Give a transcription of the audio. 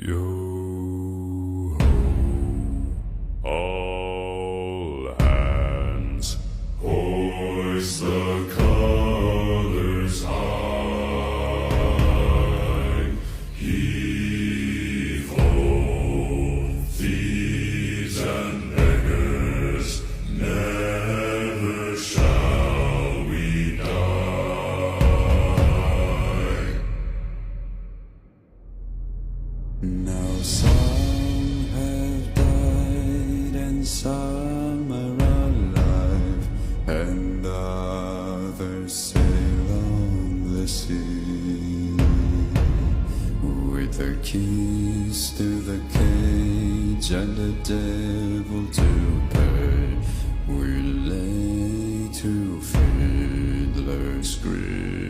Yo ho, all hands, hoist the colors high. Heave ho, thieves and beggars, never shall we die. Now some have died and some are alive, and others sail on the sea. With the keys to the cage and the devil to pay, we lay to fiddler's grave.